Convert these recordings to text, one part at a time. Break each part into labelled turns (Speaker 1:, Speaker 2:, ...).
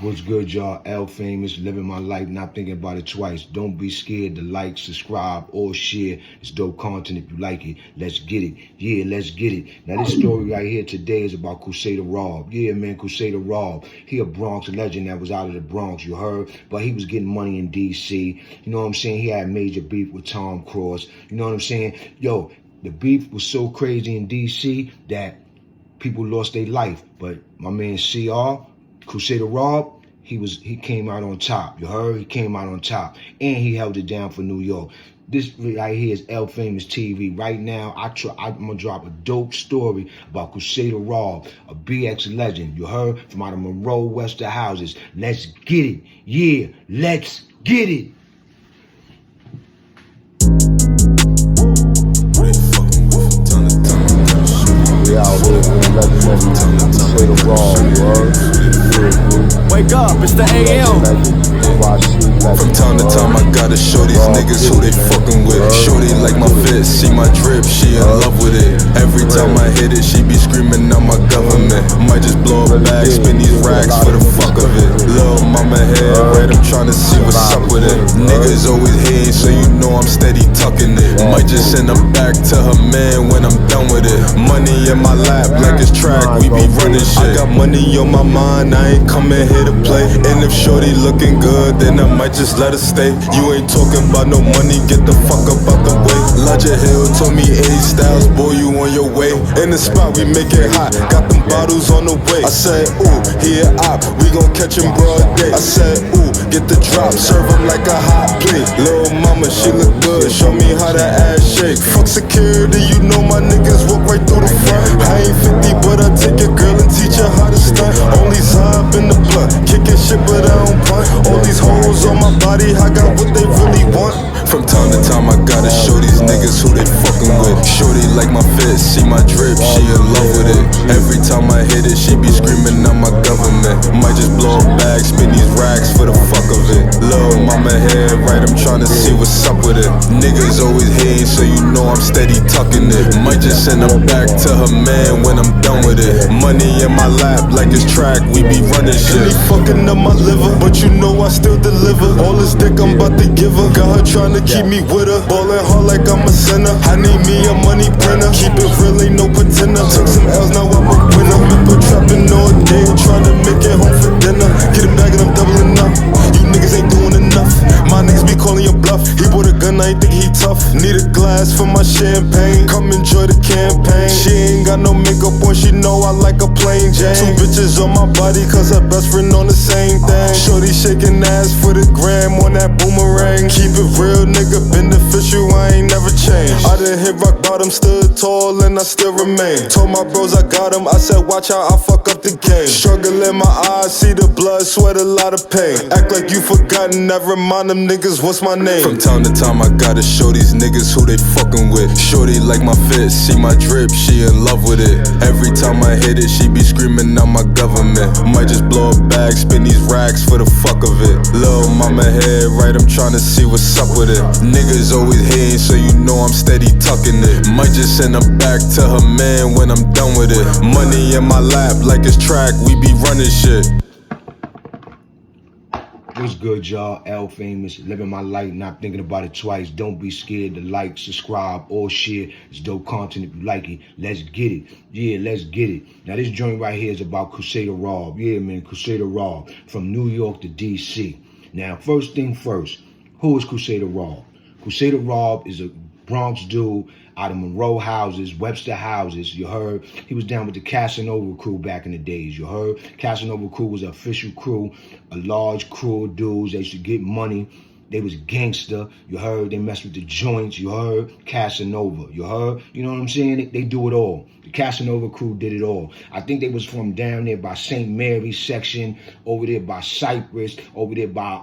Speaker 1: What's good, y'all? L Famous, living my life, not thinking about it twice. Don't be scared to like, subscribe, or share. It's dope content if you like it. Let's get it. Yeah, let's get it. Now, this story right here today is about Crusader Rob. Yeah, man, Crusader Rob. He a Bronx legend that was out of the Bronx, you heard? But he was getting money in D.C. You know what I'm saying? He had major beef with Tom Cross. You know what I'm saying? Yo, the beef was so crazy in D.C. that people lost their life. But my man CR, Crusader Rob, he came out on top. You heard? He came out on top. And he held it down for New York. This right here is L Famous TV. Right now, I'm gonna drop a dope story about Crusader Rob, a BX legend. You heard? From out of Monroe, Western houses. Let's get it. Yeah, let's get it. We out here with a legendary Crusader Rob, you heard?
Speaker 2: Wake up, it's the AM.
Speaker 3: From time to time I gotta show these niggas who they fucking with. Shorty like my fit, see my drip, she in love with it. Every time I hit it, she be screaming out my government. Might just blow a bag, spin these racks for the fuck of it. Lil' mama head right, I'm tryna see what's up with it. Niggas always hating, so you know I'm steady tucking it. Might just send her back to her man when I'm done with it. Money in my lap like it's track, we be running shit. I got money on my mind, I ain't coming here to play. And if shorty looking good, then I might just let her stay. You ain't talking about no money, get the fuck up out the way. Ledger Hill told me A Styles, boy, you on your way. In the spot, we make it hot, got them bottles on the way. I said, ooh, he a op, we gon' catch him broad day. I said, ooh, get the drop, serve him like a hot plate. Lil' mama, she look good, show me how that ass shake. Fuck security, you know my niggas walk right through the front. I ain't 50, but I take your girl and teach her how to stunt. Only Zob in the blunt, kicking shit but I don't punt. All these hoes on my body, I got what they really want. From time to time I gotta show these niggas who they fucking with. Shorty like my fit, see my drip, she in love with it. Every time I hit it, she be screaming out my government. Might just blow a bag, spin these racks for the fuck of it. Lil' mama head right, I'm tryna see what's up with it. Niggas always hating, so you know I'm steady tucking it. Might just send her back to her man when I'm done with it. Money in my lap like it's track, we be running shit. She fucking up my liver, but you know I still deliver. All this dick I'm about to give her, got her tryna keep me with her. Ballin' hard like I'm a sinner, I need me a money printer. Keep it real, ain't no pretender. Took some L's, now I'm a winner. Been trapping all day, tryna make it home for dinner. Get it back and I'm doubling up. You niggas ain't doing enough. My niggas be calling your bluff. He bought a gun, I ain't think he tough. Need a glass for my champagne, come enjoy the campaign. She ain't got no makeup on, she know I like a plain Jane. Two bitches on my body, cause her best friend on the same thing. Shorty shaking ass for the gram on that boomerang. Keep it real, nigga, beneficial, I ain't never changed. I done hit rock bottom, stood tall and I still remain. Told my bros I got him, I said watch out, I fuck up the game. Struggle in my eyes, see the blood, sweat a lot of pain. Act like you forgotten, never mind them niggas, what's my name? From time to time I gotta show these niggas who they fucking with. Shorty like my fit, see my drip, she in love with it. Every time I hit it, she be screaming out my government. Might just blow a bag, spin these racks for the fuck of it. Lil' mama head right, I'm tryna see what's up with it. Niggas always hating, so you know I'm steady tucking it. Might just send her back to her man when I'm done with it. Money in my lap like it's track, we be running shit.
Speaker 1: What's good, y'all? L Famous, living my life, not thinking about it twice. Don't be scared to like, subscribe, or share. It's dope content if you like it. Let's get it. Yeah, let's get it. Now, this joint right here is about Crusader Rob. Yeah, man, Crusader Rob, from New York to D.C. Now, first thing first, who is Crusader Rob? Crusader Rob is a Bronx dude out of Monroe houses, Webster houses, you heard? He was down with the Casanova crew back in the days, you heard? Casanova crew was an official crew, a large crew of dudes. They used to get money. They was gangster, you heard? They messed with the joints, you heard? Casanova, you heard? You know what I'm saying? They do it all. The Casanova crew did it all. I think they was from down there by St. Mary's section, over there by Cypress, over there by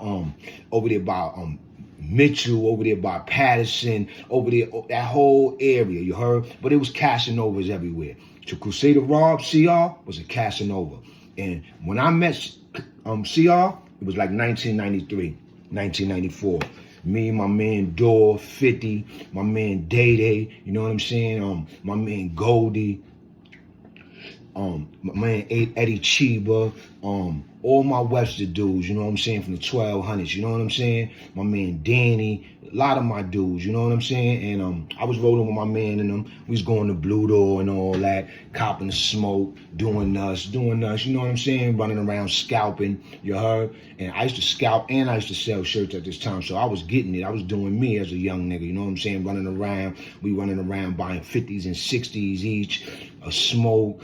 Speaker 1: Mitchell, over there by Patterson, over there, that whole area, you heard? But it was Casanovas everywhere. So Crusader Rob, CR, was a Casanova. And when I met CR, it was like 1993, 1994. Me, my man Dor, 50, my man Day Day, you know what I'm saying? My man Goldie. My man Eddie Chiba, all my Webster dudes, you know what I'm saying, from the 1200s, you know what I'm saying? My man Danny, a lot of my dudes, you know what I'm saying? And I was rolling with my man and them. We was going to Blue Door and all that, copping the smoke, doing us, you know what I'm saying? Running around scalping, you heard? And I used to scalp and I used to sell shirts at this time, so I was getting it. I was doing me as a young nigga, you know what I'm saying? Running around buying 50s and 60s each, a smoke,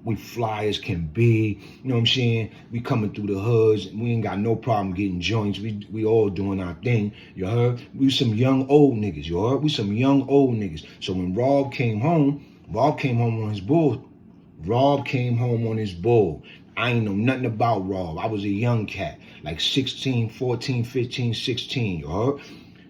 Speaker 1: we fly as can be, you know what I'm saying? We coming through the hoods, we ain't got no problem getting joints, we all doing our thing, you heard? We some young old niggas, you heard? We some young old niggas. So when Rob came home on his bull. I ain't know nothing about Rob. I was a young cat, like 16, 14, 15, 16, you heard?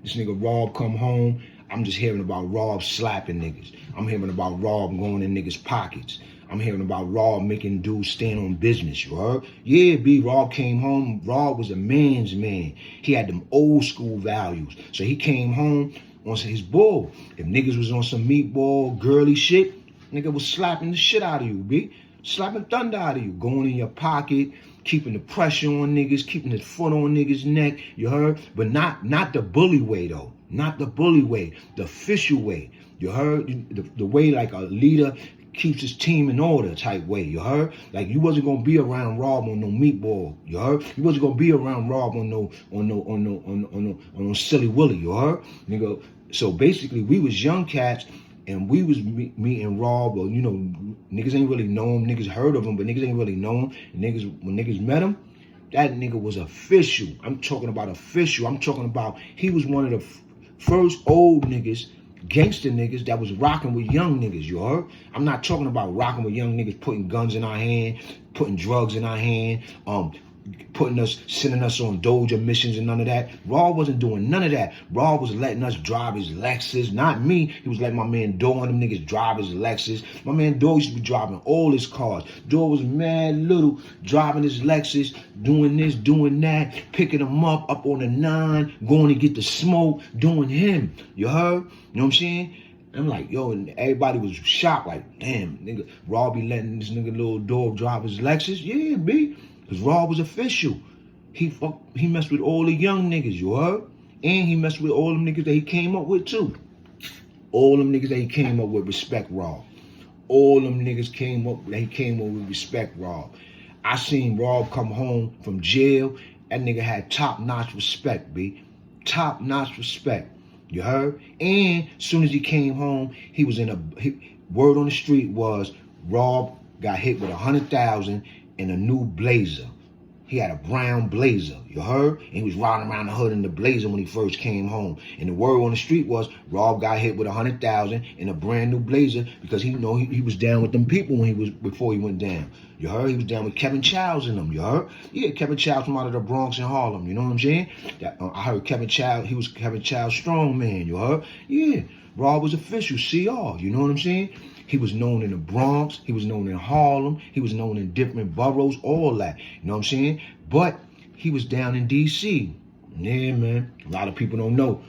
Speaker 1: This nigga Rob come home, I'm just hearing about Rob slapping niggas. I'm hearing about Rob going in niggas' pockets. I'm hearing about Rob making dudes stand on business, you heard? Yeah, B, Rob came home. Rob was a man's man. He had them old school values. So he came home on his bull. If niggas was on some meatball, girly shit, nigga was slapping the shit out of you, B. Slapping thunder out of you. Going in your pocket, keeping the pressure on niggas, keeping his foot on niggas' neck, you heard? But not the bully way, though. Not the bully way. The official way. You heard? The way like a leader keeps his team in order type way, you heard? Like you wasn't gonna be around Rob on no meatball, you heard? You wasn't gonna be around Rob on no silly willy, you heard? Nigga, so basically we was young cats and we was meeting Rob, or you know, niggas ain't really know him, niggas heard of him, but niggas ain't really know him. And when niggas met him, that nigga was official. I'm talking about official. I'm talking about he was one of the first old niggas, gangster niggas that was rocking with young niggas, you heard? I'm not talking about rocking with young niggas putting guns in our hand, putting drugs in our hand, sending us on Doja missions and none of that. Raw wasn't doing none of that. Raw was letting us drive his Lexus, not me. He was letting my man Dor and them niggas drive his Lexus. My man Dor used to be driving all his cars. Dor was mad little, driving his Lexus, doing this, doing that, picking him up on the 9, going to get the smoke, doing him. You heard? You know what I'm saying? I'm like, yo, and everybody was shocked, like, damn, nigga, Raw be letting this nigga little Dor drive his Lexus? Yeah, B. Because Rob was official. He messed with all the young niggas, you heard? And he messed with all them niggas that he came up with too. All them niggas that he came up with respect Rob. All them niggas that he came up with respect Rob. I seen Rob come home from jail. That nigga had top-notch respect, B. Top-notch respect. You heard? And as soon as he came home, he was word on the street was Rob got hit with 100,000 in a new Blazer. He had a brown Blazer, you heard? And he was riding around the hood in the Blazer when he first came home. And the word on the street was Rob got hit with 100,000 in a brand new Blazer because he was down with them people before he went down. You heard? He was down with Kevin Childs and them, you heard? Yeah, Kevin Childs from out of the Bronx and Harlem, you know what I'm saying? I heard Kevin Childs, he was Kevin Childs' strong man, you heard? Yeah, Rob was official, CR, you know what I'm saying? He was known in the Bronx. He was known in Harlem. He was known in different boroughs, all that. You know what I'm saying? But he was down in D.C. Yeah, man. A lot of people don't know.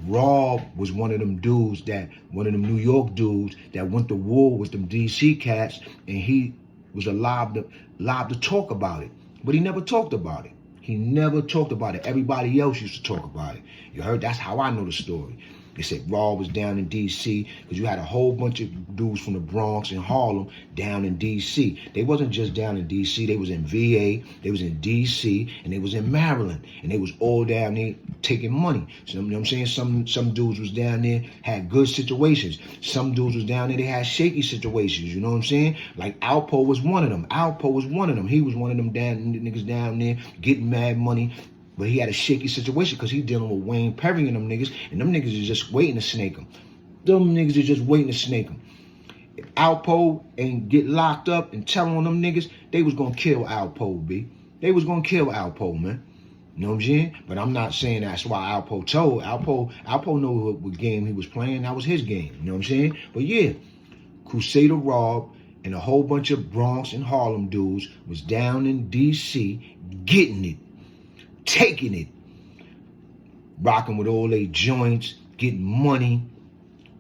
Speaker 1: Rob was one of them New York dudes that went to war with them D.C. cats, and he was allowed to talk about it. But he never talked about it. He never talked about it. Everybody else used to talk about it. You heard? That's how I know the story. They said Rob was down in D.C. because you had a whole bunch of dudes from the Bronx and Harlem down in D.C. They wasn't just down in D.C. They was in VA, they was in D.C., and they was in Maryland. And they was all down there taking money. So, you know what I'm saying? Some dudes was down there, had good situations. Some dudes was down there, they had shaky situations. You know what I'm saying? Like Alpo was one of them. He was one of them niggas down there getting mad money. But he had a shaky situation because he dealing with Wayne Perry and them niggas. And them niggas is just waiting to snake him. If Alpo ain't get locked up and tell on them niggas, they was going to kill Alpo, B. They was going to kill Alpo, man. You know what I'm saying? But I'm not saying that's why Alpo told. Alpo know what game he was playing. That was his game. You know what I'm saying? But yeah, Crusader Rob and a whole bunch of Bronx and Harlem dudes was down in D.C. getting it. Taking it, rocking with all they joints, getting money,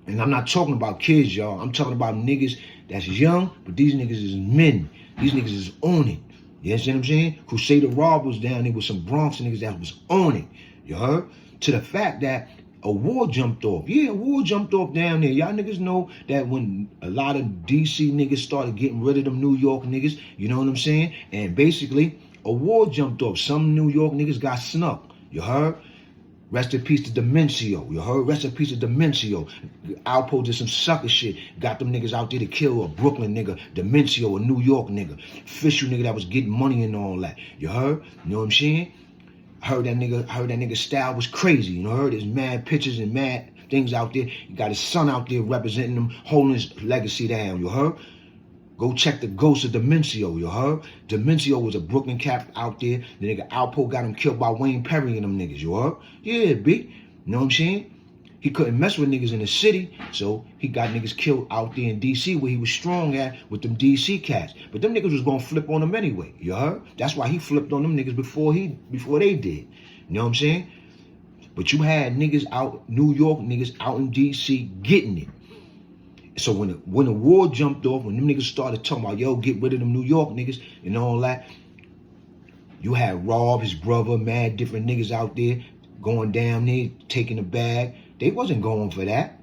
Speaker 1: And I'm not talking about kids, y'all. I'm talking about niggas that's young, but these niggas is men. These niggas is on it. You understand what I'm saying? Crusader Rob was down there with some Bronx niggas that was on it. You heard? To the fact that a war jumped off. Yeah, a war jumped off down there. Y'all niggas know that when a lot of DC niggas started getting rid of them New York niggas, you know what I'm saying? And basically, a war jumped off. Some New York niggas got snuck. You heard? Rest in peace to Demencio. You heard? Rest in peace to Demencio. Alpo did some sucker shit. Got them niggas out there to kill a Brooklyn nigga, Demencio, a New York nigga, official nigga that was getting money and all that. You heard? You know what I'm saying? Heard that nigga style was crazy. You know, heard his mad pictures and mad things out there. He got his son out there representing him, holding his legacy down. You heard? Go check the ghost of Demencio, you heard? Demencio was a Brooklyn cap out there. The nigga Alpo got him killed by Wayne Perry and them niggas, you heard? Yeah, B. You know what I'm saying? He couldn't mess with niggas in the city, so he got niggas killed out there in DC where he was strong at with them DC cats. But them niggas was gonna flip on him anyway, you heard? That's why he flipped on them niggas before they did. You know what I'm saying? But you had niggas out, New York niggas out in DC getting it. So when the war jumped off, when them niggas started talking about, yo, get rid of them New York niggas and all that, you had Rob, his brother, mad different niggas out there going down there, taking a bag. They wasn't going for that.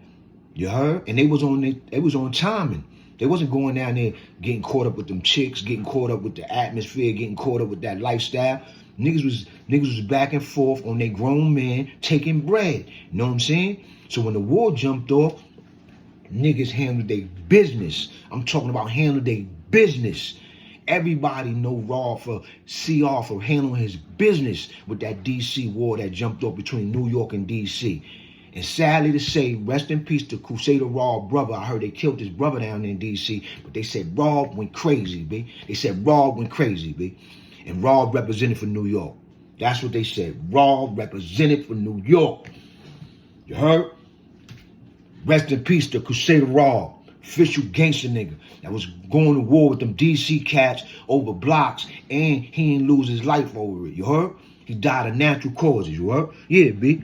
Speaker 1: You heard? And they was on timing. They wasn't going down there getting caught up with them chicks, getting caught up with the atmosphere, getting caught up with that lifestyle. Niggas was back and forth on their grown men taking bread. You know what I'm saying? So when the war jumped off, niggas handled their business. I'm talking about handling their business. Everybody know Raw for CR for handling his business with that DC war that jumped off between New York and DC. And sadly to say, rest in peace to Crusader Raw brother. I heard they killed his brother down in DC, but they said Raw went crazy, B. They said Raw went crazy, B. And Raw represented for New York. That's what they said. Raw represented for New York. You heard? Rest in peace to Crusader Raw, official gangster nigga that was going to war with them DC cats over blocks, and he didn't lose his life over it. You heard? He died of natural causes. You heard? Yeah, B.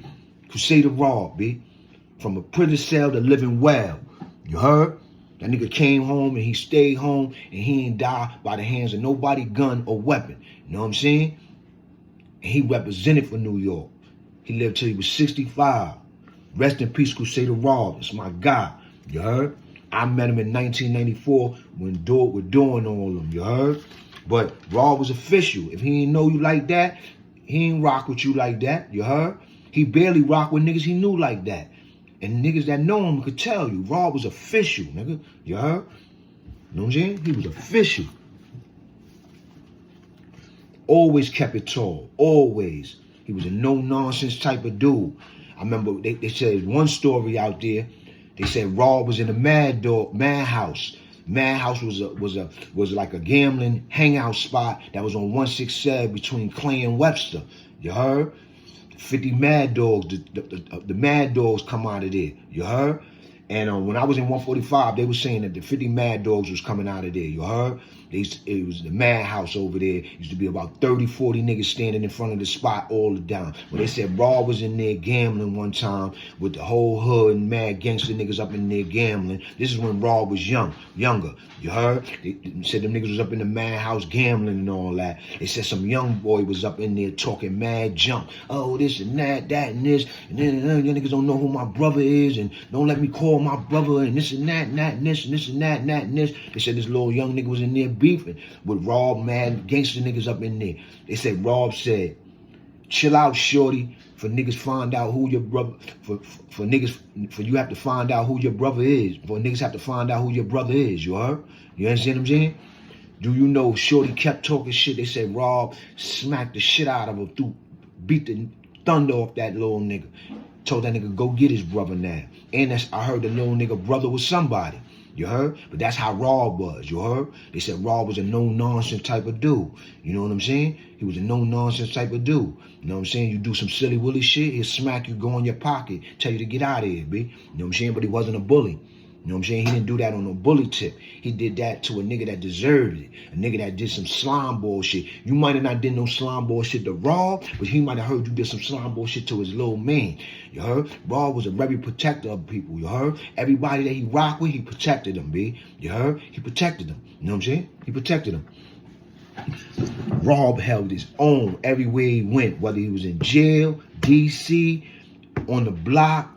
Speaker 1: Crusader Raw, B. From a prison cell to living well. You heard? That nigga came home and he stayed home and he didn't die by the hands of nobody, gun or weapon. You know what I'm saying? And he represented for New York. He lived till he was 65. Rest in peace, Crusader Raw. That's my guy. You heard? I met him in 1994 when we're doing all of them. You heard? But Raw was official. If he didn't know you like that, he ain't rock with you like that. You heard? He barely rocked with niggas he knew like that. And niggas that know him could tell you, Raw was official, nigga. You heard? You know what I'm saying? He was official. Always kept it tall. Always. He was a no-nonsense type of dude. I remember they said one story out there. They said Raw was in a Mad House. Mad House was like a gambling hangout spot that was on 167 between Clay and Webster. You heard? 50 Mad Dogs. The Mad Dogs come out of there. You heard? And when I was in 145, they were saying that the 50 Mad Dogs was coming out of there. You heard? It was the Mad House over there. Used to be about 30, 40 niggas standing in front of the spot all the time. When they said Raw was in there gambling one time with the whole hood and mad gangster niggas up in there gambling. This is when Raw was younger. You heard? They said them niggas was up in the Mad House gambling and all that. They said some young boy was up in there talking mad junk. Oh, this and that and this. And then you niggas don't know who my brother is and don't let me call my brother and this and that and that and this and this and that and that and this. They said this little young nigga was in there beefing with Rob, mad gangster niggas up in there. They said Rob said, chill out, shorty, for niggas find out who your brother, for you have to find out who your brother is. For niggas have to find out who your brother is, you heard? You understand what I'm saying? Do you know shorty kept talking shit? They said Rob smacked the shit out of her, beat the thunder off that little nigga. Told that nigga go get his brother now. And I heard the little nigga brother was somebody. You heard? But that's how Rob was, you heard? They said Rob was a no-nonsense type of dude. You know what I'm saying? He was a no-nonsense type of dude. You know what I'm saying? You do some silly willy shit, he'll smack you, go in your pocket, tell you to get out of here, B. You know what I'm saying? But he wasn't a bully. You know what I'm saying? He didn't do that on no bully tip. He did that to a nigga that deserved it. A nigga that did some slime bullshit. You might have not did no slime bullshit to Rob, but he might have heard you did some slime bullshit to his little man. You heard? Rob was a very protector of people. You heard? Everybody that he rocked with, he protected them, B. You heard? He protected them. You know what I'm saying? He protected them. Rob held his own everywhere he went, whether he was in jail, DC, on the block,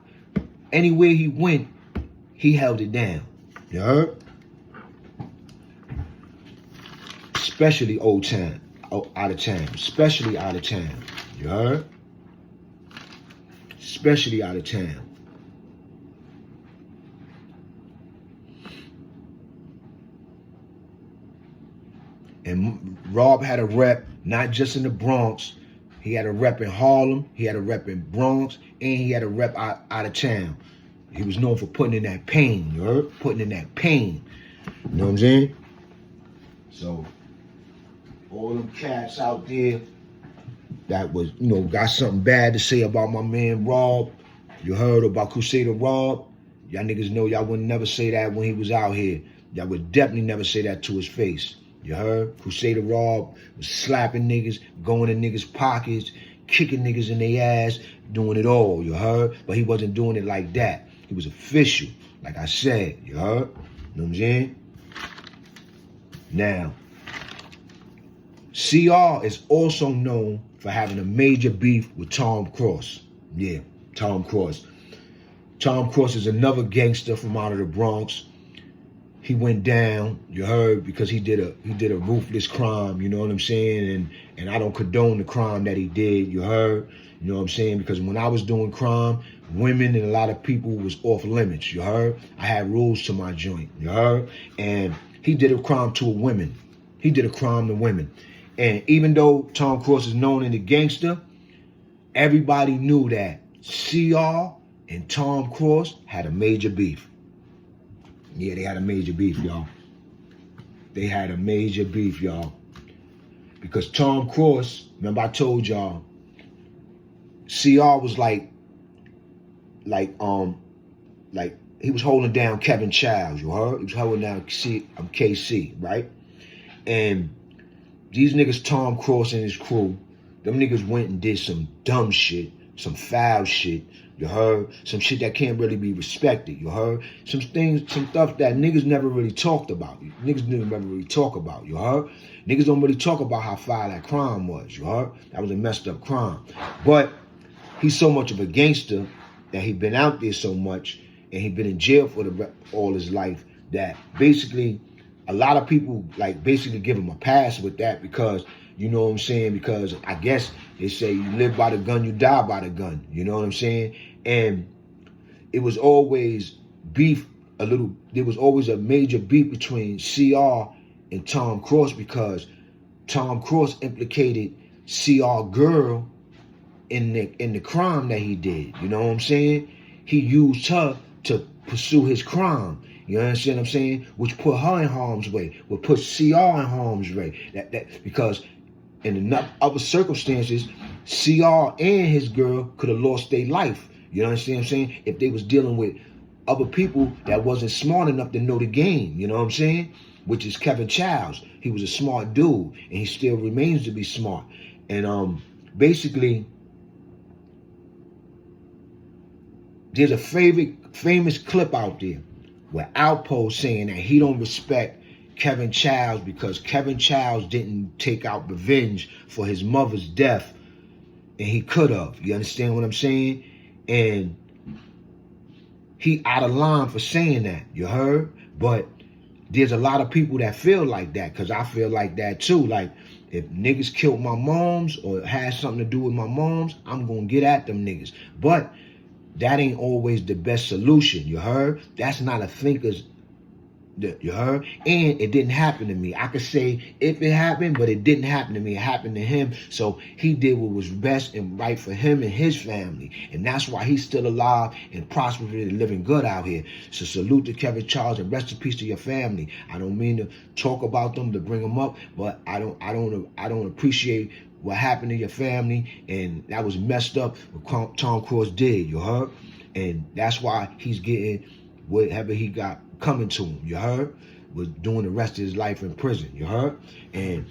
Speaker 1: anywhere he went, he held it down. You heard? Especially old town, out of town. Especially out of town. You heard? Especially out of town. And Rob had a rep, not just in the Bronx. He had a rep in Harlem, he had a rep in Bronx, and he had a rep out of town. He was known for putting in that pain, you heard? Putting in that pain. You know what I'm saying? So, all them cats out there that was, you know, got something bad to say about my man Rob. You heard about Crusader Rob. Y'all niggas know y'all would never say that when he was out here. Y'all would definitely never say that to his face. You heard? Crusader Rob was slapping niggas, going in niggas' pockets, kicking niggas in their ass, doing it all, you heard? But he wasn't doing it like that. He was official, like I said, you heard? You know what I'm saying? Now, CR is also known for having a major beef with Tom Cross. Yeah, Tom Cross. Tom Cross is another gangster from out of the Bronx. He went down, you heard, because he did a ruthless crime, you know what I'm saying? And I don't condone the crime that he did, you heard? You know what I'm saying? Because when I was doing crime, women and a lot of people was off limits, you heard? I had rules to my joint, you heard? And he did a crime to a woman. He did a crime to women. And even though Tom Cross is known in the gangster, everybody knew that CR and Tom Cross had a major beef. Yeah, they had a major beef, y'all. They had a major beef, y'all. Because Tom Cross, remember I told y'all, CR was like he was holding down Kevin Childs, you heard? He was holding down KC, right? And these niggas, Tom Cross and his crew, them niggas went and did some dumb shit, some foul shit, you heard? Some shit that can't really be respected, you heard? Some things, some stuff that niggas never really talked about. Niggas never really talk about, you heard? Niggas don't really talk about how foul that crime was, you heard? That was a messed up crime. But he's so much of a gangster that he been out there so much and he been in jail for all his life that basically a lot of people like basically give him a pass with that because, you know what I'm saying? Because I guess they say you live by the gun, you die by the gun. You know what I'm saying? And it was always beef, there was always a major beef between CR and Tom Cross because Tom Cross implicated CR girl in the crime that he did. You know what I'm saying? He used her to pursue his crime. You understand what I'm saying? Which put her in harm's way, would put CR in harm's way. That because in enough other circumstances, CR and his girl could have lost their life. You understand what I'm saying? If they was dealing with other people that wasn't smart enough to know the game. You know what I'm saying? Which is Kevin Childs. He was a smart dude, and he still remains to be smart. And basically, there's a famous clip out there where Outpost saying that he don't respect Kevin Childs because Kevin Childs didn't take out revenge for his mother's death, and he could have. You understand what I'm saying? And he out of line for saying that. You heard? But there's a lot of people that feel like that because I feel like that too. Like if niggas killed my moms or had something to do with my moms, I'm gonna get at them niggas. But that ain't always the best solution, you heard? That's not a thinker's, you heard? And it didn't happen to me. I could say if it happened, but it didn't happen to me. It happened to him. So he did what was best and right for him and his family. And that's why he's still alive and prosperous and living good out here. So salute to Kevin Charles and rest in peace to your family. I don't mean to talk about them, to bring them up, but I don't appreciate what happened to your family, and that was messed up what Tom Cross did, you heard? And that's why he's getting whatever he got coming to him, you heard? Was doing the rest of his life in prison, you heard? And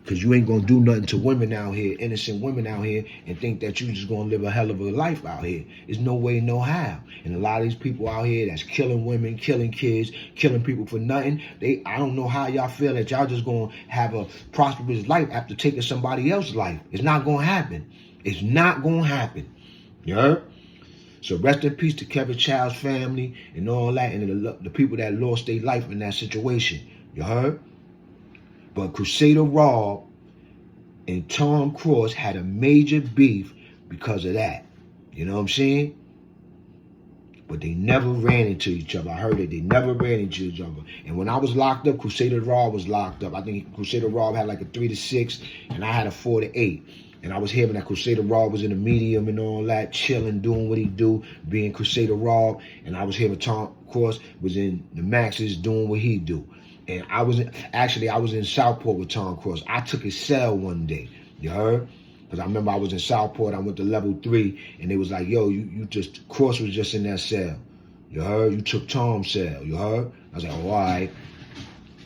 Speaker 1: because you ain't gonna do nothing to women out here, innocent women out here, and think that you just gonna live a hell of a life out here. There's no way, no how. And a lot of these people out here that's killing women, killing kids, killing people for nothing, I don't know how y'all feel that y'all just gonna have a prosperous life after taking somebody else's life. It's not gonna happen. It's not gonna happen. You heard? So rest in peace to Kevin Child's family and all that, and the people that lost their life in that situation. You heard? But Crusader Rob and Tom Cross had a major beef because of that. You know what I'm saying? But they never ran into each other. I heard it. They never ran into each other. And when I was locked up, Crusader Rob was locked up. I think Crusader Rob had like a 3 to 6, and I had a 4 to 8. And I was hearing that Crusader Rob was in the medium and all that, chilling, doing what he do, being Crusader Rob. And I was hearing Tom Cross was in the Maxes doing what he do. And I was in Southport with Tom Cross. I took his cell one day, you heard? Because I remember I was in Southport, I went to level 3, and they was like, yo, Cross was just in that cell. You heard? You took Tom's cell, you heard? I was like, oh, all right.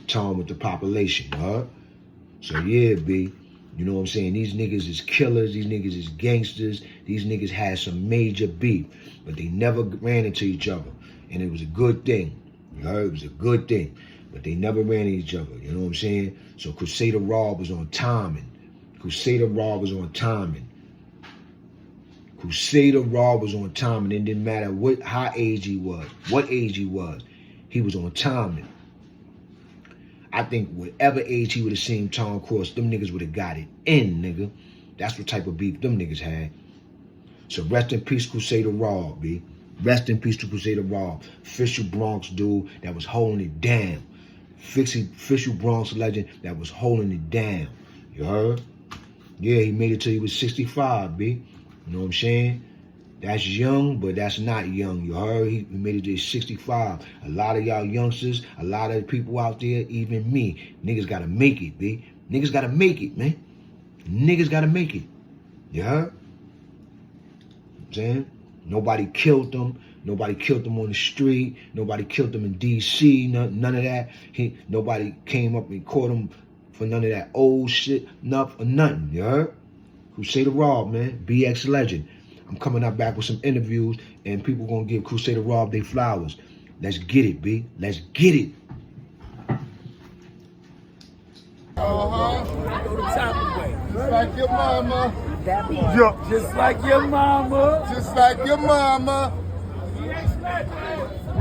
Speaker 1: Tom with the population, you heard? So yeah, B, you know what I'm saying? These niggas is killers, these niggas is gangsters, these niggas had some major beef, but they never ran into each other. And it was a good thing, you heard? It was a good thing. But they never ran into each other, you know what I'm saying? So Crusader Rob was on timing. Crusader Rob was on timing. Crusader Rob was on timing. It didn't matter how age he was, what age he was on timing. I think whatever age he would have seen Tom Cross, them niggas would have got it in, nigga. That's what type of beef them niggas had. So rest in peace, Crusader Rob, B. Rest in peace to Crusader Rob. Official Bronx dude that was holding it down. Official Bronx legend that was holding it down. You heard? Yeah, he made it till he was 65, B. You know what I'm saying? That's young, but that's not young. You heard? He made it to 65. A lot of y'all youngsters, a lot of people out there, even me, niggas gotta make it, B. Niggas gotta make it, man. Niggas gotta make it. You heard? You know what I'm saying? Nobody killed them. Nobody killed them on the street. Nobody killed them in D.C. None of that. Nobody came up and caught them for none of that old shit. Nothing. You heard? Crusader Rob, man. BX legend. I'm coming up back with some interviews, and people gonna give Crusader Rob their flowers. Let's get it, B. Let's get it.
Speaker 4: Just like your mama.
Speaker 2: Yeah. Just like your mama.
Speaker 4: Just like your mama.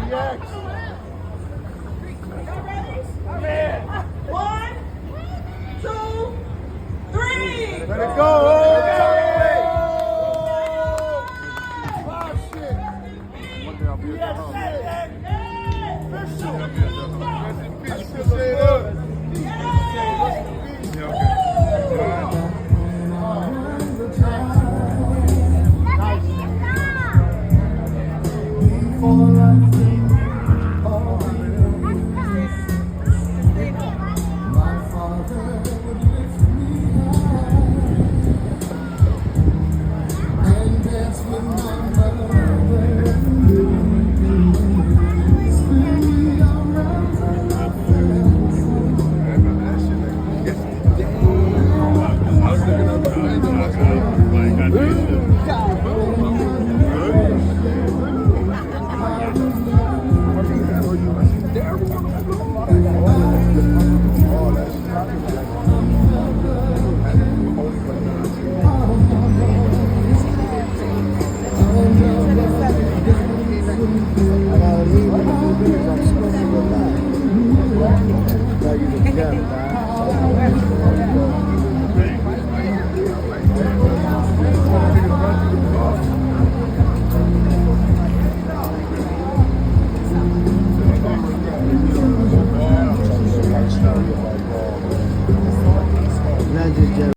Speaker 2: Yes. Man.
Speaker 5: 1, 2, 3.
Speaker 2: Let it go.